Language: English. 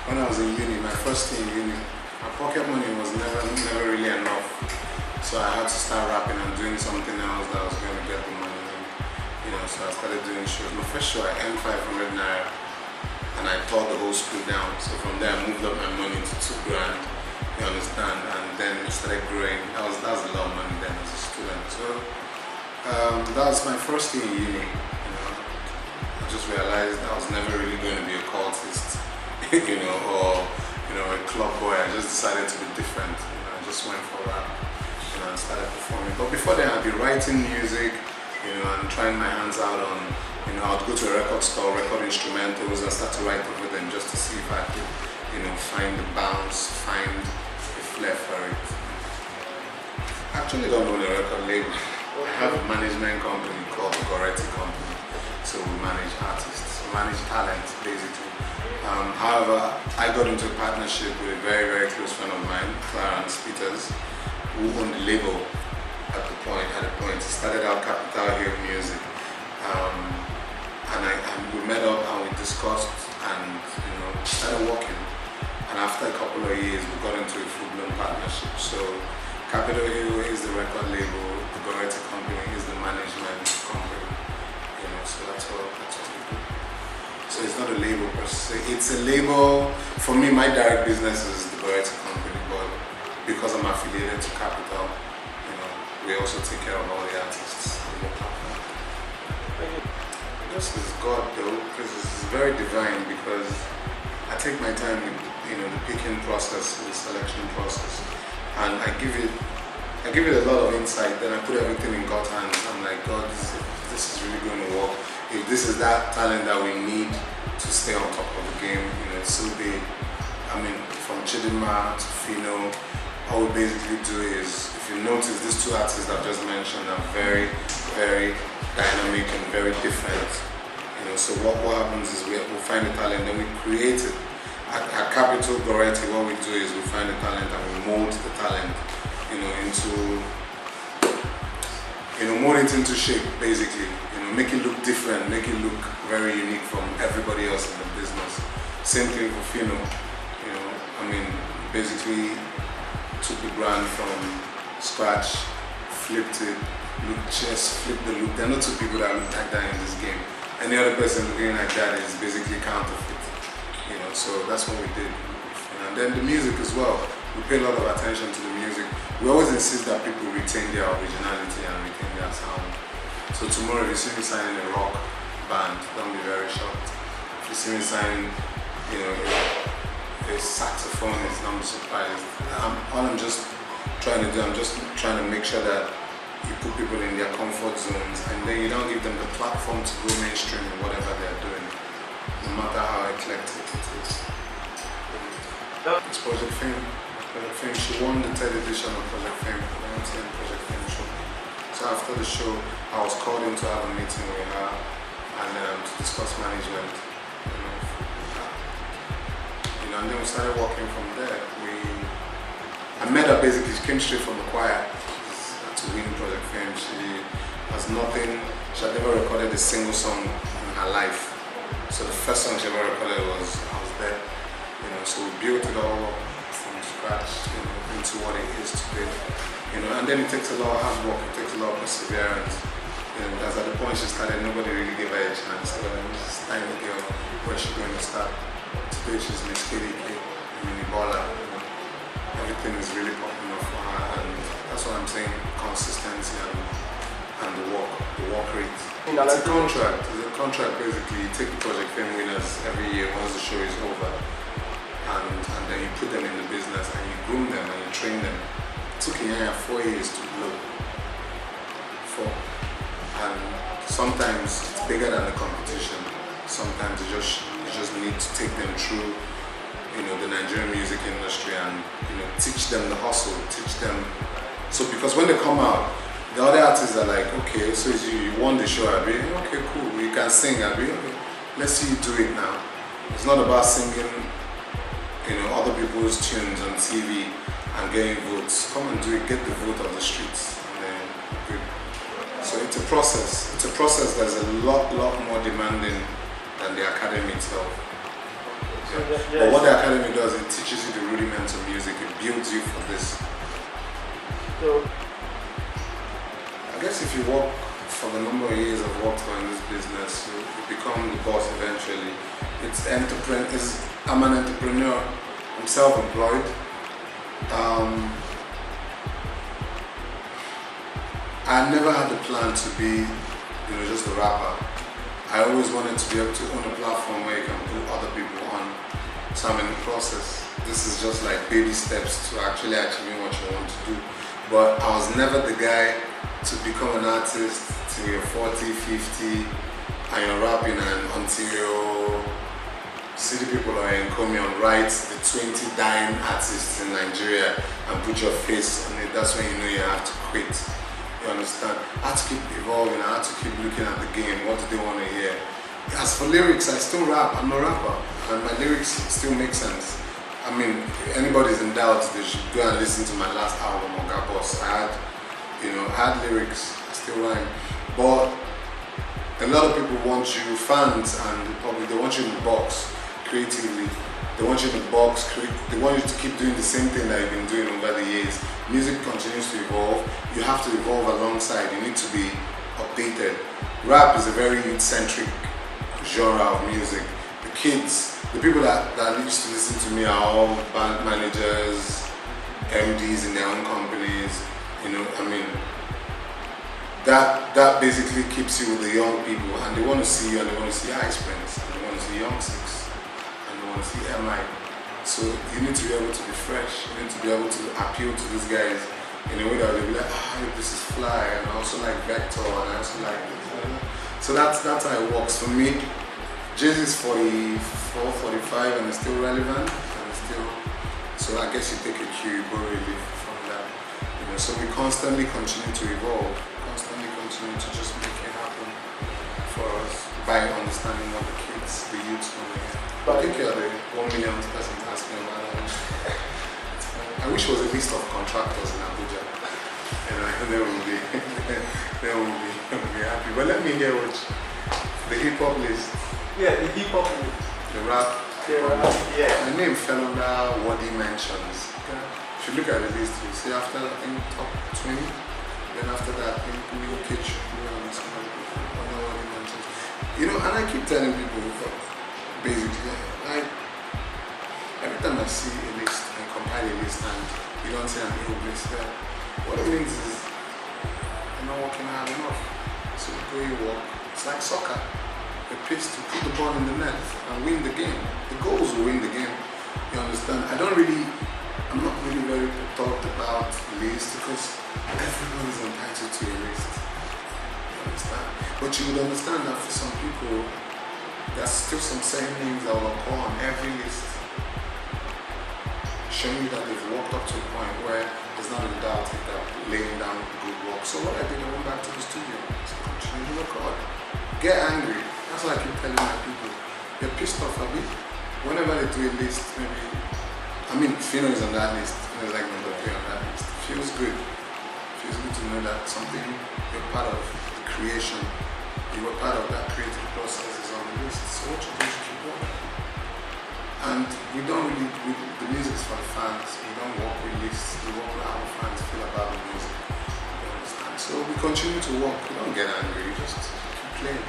When I was in uni, my first year in uni, my pocket money was never really enough. So I had to start rapping and doing something else that was going to get the money. And, so I started doing shows. My first show I earned 500 naira and I taught the whole school down. So from there I moved up my money to 2 grand, you understand? And then it started growing. That was a lot of money then as a student. So that was my first year in uni. I just realized I was never really going to be a cultist. or a club boy. I just decided to be different. I just went for rap, and started performing. But before then, I'd be writing music, and trying my hands out on, I'd go to a record store, record instrumentals, and start to write over them just to see if I could, find the bounce, find a flair for it. I actually don't own a record label. I have a management company called the Goretti Company. So we manage artists, we manage talent, basically. However, I got into a partnership with a very, very close friend of mine, Clarence Peters, who owned the label at a point. He started out Capital Hill Music. And we met up and we discussed and started working. And after a couple of years, we got into a full-blown partnership. So Capital Hill is the record label, the Goretti Company is the management company. So that's what we do. So it's not a label per se. It's a label. For me, my direct business is the Goretti Company, but because I'm affiliated to Capital, we also take care of all the artists on the platform. This is God though, because it's very divine, because I take my time with the picking process, the selection process, and I give it a lot of insight. Then I put everything in God's hands. I'm like, God, this is really going to work. If this is that talent that we need to stay on top of the game, so big. I mean, from Chidinma to Fino, all we basically do is, if you notice, these 2 artists I've just mentioned are very, very dynamic and very different. So what happens is we find the talent, then we create it. At Capital Goretti, what we do is we find the talent and we mold the talent, mold it into shape, basically. Make it look different, make it look very unique from everybody else in the business. Same thing for Fino. Basically took the brand from scratch, flipped it, flipped the look. There are not 2 people that look like that in this game. Any other person looking like that is basically counterfeit. So that's what we did. And then the music as well. We pay a lot of attention to the music. We always insist that people retain their originality and retain their sound. So tomorrow, if you see me signing a rock band, don't be very shocked. If you see me signing, a saxophonist, don't be surprised. All I'm just trying to do, I'm just trying to make sure that you put people in their comfort zones, and then you don't give them the platform to go mainstream in whatever they're doing, no matter how eclectic it is. It's Project Fame. She won the 3rd edition of Project Fame, the MTN Project Fame show. So after the show, I was called in to have a meeting with her and to discuss management. And then we started working from there. I met her basically, she came straight from the choir to win Project Fame. She has nothing, she had never recorded a single song in her life. So the first song she ever recorded was I Was There. So we built it all from scratch, into what it is today. And then it takes a lot of hard work, it takes a lot of perseverance. Because at the point she started, nobody really gave her a chance. So this tiny girl, where's she going to start? Today she's Miss KDK, Ebola. Everything is really popping up for her, and that's what I'm saying, consistency and the work rate. It's a contract. It's a contract basically. You take the Project Fame winners every year once the show is over, and then you put them in the business and you groom them and you train them. It took Kenya 4 years to blow. 4. And sometimes it's bigger than the competition. Sometimes you just need to take them through the Nigerian music industry and teach them the hustle, teach them So because when they come out, the other artists are like, okay, so you won the show, Abi. Okay, cool. You can sing, Abi. Okay, let's see you do it now. It's not about singing, other people's tunes on TV and getting votes. Come and do it. Get the vote of the streets, and then good. So it's a process. It's a process that's a lot more demanding than the academy itself. Yeah. But what the academy does, it teaches you the rudiments of music. It builds you for this. So, I guess if you work for the number of years I've worked for in this business, you become the boss eventually. I'm an entrepreneur. I'm self-employed. I never had the plan to be, just a rapper. I always wanted to be able to own a platform where you can put other people on. So I'm in the process. This is just like baby steps to actually achieving what you want to do. But I was never the guy to become an artist till you're 40, 50, and you're rapping, and until you see the people are in come and write the 20 dying artists in Nigeria and put your face on it. That's when you know you have to quit. You understand? I had to keep evolving. I had to keep looking at the game. What do they want to hear? As for lyrics, I still rap. I'm a rapper, and my lyrics still make sense. I mean, if anybody's in doubt, they should go and listen to my last album, Oga Boss. I had lyrics. I still rhyme, but a lot of people want you, fans and the public, they want you in the box creatively. They want you in the box. They want you to keep doing the same thing that you've been doing over the years. Music continues to evolve. You have to evolve alongside. You need to be updated. Rap is a very youth-centric genre of music. The kids, the people that used to listen to me are all band managers, MDs in their own companies. That basically keeps you with the young people, and they want to see you, and they want to see Ice Prince, and they want to see Young Six, and they want to see MI. So you need to be able to be fresh. You need to be able to appeal to these guys in a way that they'll be like, this is fly, and I also like Vector, and I also like this. So that's how it works for me. Jay-Z's 44, 45, and it's still relevant, and it's still. So I guess you take a cue, you borrow a leaf from that. So we constantly continue to evolve, constantly continue to just make it happen for us by understanding what the kids, the youths want to hear. I think you're the 1 millionth person to ask me about that. I wish there was a list of contractors in Abuja. They will be happy. But let me hear what the hip hop list. Yeah, the hip hop list. The rap. Yeah. My name fell under Worthy Mentions. Okay. If you look at the list, you see after I think top 20, then after that, I think New Kitch, and some other people, under Worthy Mentions. And I keep telling people, basically, every time I see a list, I compile a list, and you don't see an ill list there, what it means is you're not working hard enough. So you go, you work. It's like soccer. You're pissed to put the ball in the net and win the game. The goals will win the game. You understand? I'm not really very talked about lists because everyone is entitled to a list. You understand? But you would understand that for some people, there's still some certain names that will occur on every list, showing you that they've walked up to a point where there's not a doubt if they're laying down good work. So what I did, I went back to the studio. So continue to work hard. Get angry. That's what I keep telling my people. They're pissed off a bit. Whenever they do a list, Fino is on that list. Fino is like number 3 on that list. Feels good. Feels good to know that something you're part of the creation, you were part of that creative process is on the list. So what you do is keep working. And the music is for the fans. We don't work with lists. We work with how the fans feel about the music. You understand? So we continue to work. We don't get angry. We just keep playing.